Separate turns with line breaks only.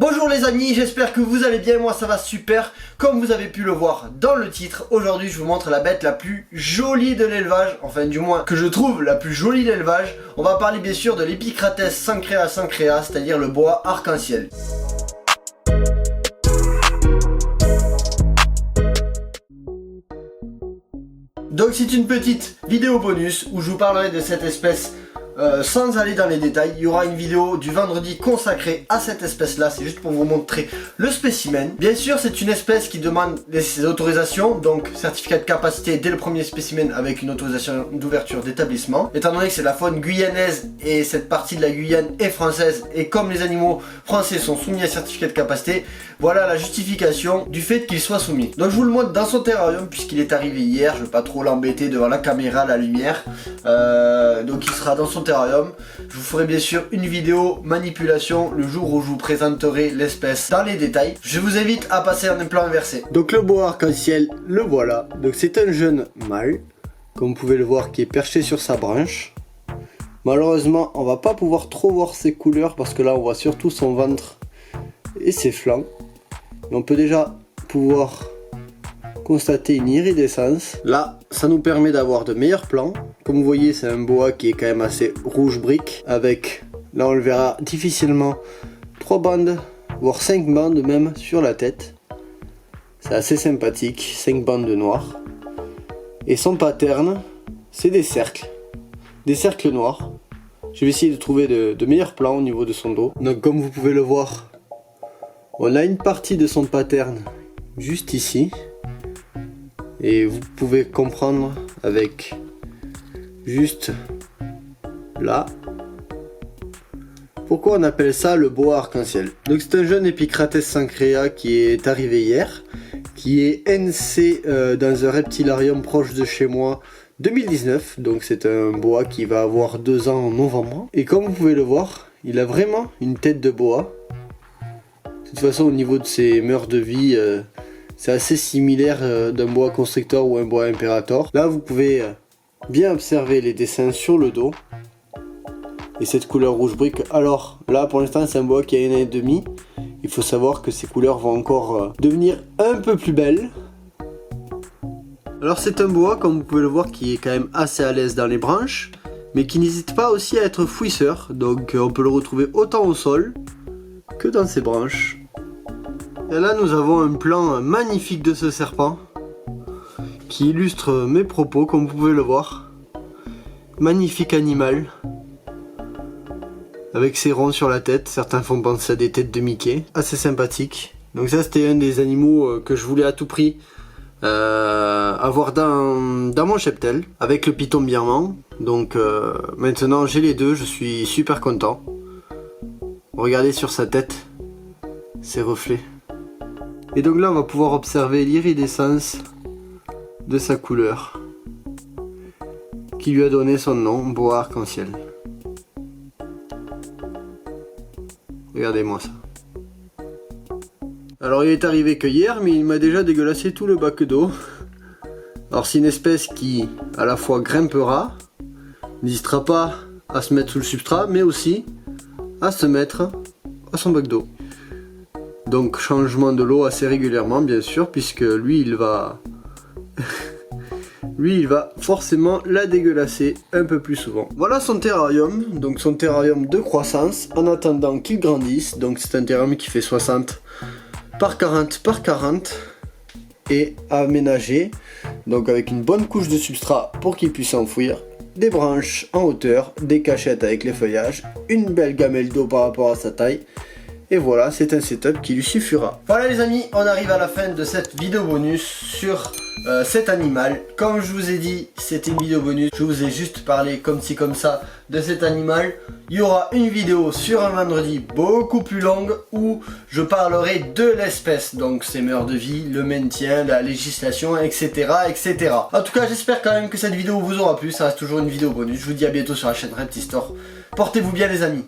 Bonjour les amis, j'espère que vous allez bien, moi ça va super. Comme vous avez pu le voir dans le titre, aujourd'hui je vous montre la bête la plus jolie de l'élevage, enfin du moins que je trouve la plus jolie de l'élevage. On va parler bien sûr de l'Epicrates sancrea, c'est-à-dire le boa arc-en-ciel. Donc c'est une petite vidéo bonus où je vous parlerai de cette espèce sans aller dans les détails. Il y aura une vidéo du vendredi consacrée à cette espèce là, c'est juste pour vous montrer le spécimen. Bien sûr c'est une espèce qui demande des autorisations, donc certificat de capacité dès le premier spécimen avec une autorisation d'ouverture d'établissement. Étant donné que c'est la faune guyanaise et cette partie de la Guyane est française, et comme les animaux français sont soumis à certificat de capacité, voilà la justification du fait qu'il soit soumis. Donc je vous le montre dans son terrarium puisqu'il est arrivé hier, je ne vais pas trop l'embêter devant la caméra, la lumière. Donc il sera dans son terrarium. Je vous ferai bien sûr une vidéo manipulation le jour où je vous présenterai l'espèce dans les détails. Je vous invite à passer en un plan inversé. Donc le boa arc-en-ciel, le voilà. Donc c'est un jeune mâle, comme vous pouvez le voir, qui est perché sur sa branche. Malheureusement on va pas pouvoir trop voir ses couleurs parce que là on voit surtout son ventre et ses flancs. Mais on peut déjà pouvoir constater une iridescence. Là, ça nous permet d'avoir de meilleurs plans. Comme vous voyez, c'est un boa qui est quand même assez rouge brique. Avec, là on le verra difficilement, 3 bandes, voire 5 bandes même sur la tête. C'est assez sympathique, 5 bandes de noir. Et son pattern, c'est des cercles noirs. Je vais essayer de trouver de meilleurs plans au niveau de son dos. Donc comme vous pouvez le voir, on a une partie de son pattern juste ici. Et vous pouvez comprendre avec juste là pourquoi on appelle ça le boa arc-en-ciel. Donc c'est un jeune Epicrates sancrea qui est arrivé hier, qui est NC dans un reptilarium proche de chez moi 2019. Donc c'est un boa qui va avoir 2 ans en novembre. Et comme vous pouvez le voir, il a vraiment une tête de boa. De toute façon au niveau de ses mœurs de vie, c'est assez similaire d'un boa constrictor ou un boa imperator. Là vous pouvez bien observer les dessins sur le dos. Et cette couleur rouge brique. Alors là pour l'instant c'est un boa qui a 1 an et demi. Il faut savoir que ces couleurs vont encore devenir un peu plus belles. Alors c'est un boa, comme vous pouvez le voir, qui est quand même assez à l'aise dans les branches, mais qui n'hésite pas aussi à être fouisseur. Donc on peut le retrouver autant au sol que dans ses branches. Et là nous avons un plan magnifique de ce serpent qui illustre mes propos, comme vous pouvez le voir. Magnifique animal avec ses ronds sur la tête, certains font penser à des têtes de Mickey, assez sympathique. Donc ça c'était un des animaux que je voulais à tout prix avoir dans mon cheptel avec le python birman. Donc maintenant j'ai les deux, je suis super content. Regardez sur sa tête ses reflets. Et donc là on va pouvoir observer l'iridescence de sa couleur qui lui a donné son nom, boa arc-en-ciel. Regardez-moi ça. Alors il est arrivé que hier, mais il m'a déjà dégueulassé tout le bac d'eau. Alors c'est une espèce qui à la fois grimpera, n'hésitera pas à se mettre sous le substrat, mais aussi à se mettre à son bac d'eau. Donc changement de l'eau assez régulièrement bien sûr, puisque lui il va lui il va forcément la dégueulasser un peu plus souvent. Voilà son terrarium, donc son terrarium de croissance en attendant qu'il grandisse. Donc c'est un terrarium qui fait 60 par 40 par 40 et aménagé, donc avec une bonne couche de substrat pour qu'il puisse enfouir, des branches en hauteur, des cachettes avec les feuillages, une belle gamelle d'eau par rapport à sa taille. Et voilà, c'est un setup qui lui suffira. Voilà les amis, on arrive à la fin de cette vidéo bonus sur cet animal. Comme je vous ai dit, c'était une vidéo bonus. Je vous ai juste parlé comme ci comme ça de cet animal. Il y aura une vidéo sur un vendredi beaucoup plus longue où je parlerai de l'espèce. Donc ses mœurs de vie, le maintien, la législation, etc. etc. En tout cas, j'espère quand même que cette vidéo vous aura plu. Ça reste toujours une vidéo bonus. Je vous dis à bientôt sur la chaîne Reptistore. Portez-vous bien les amis.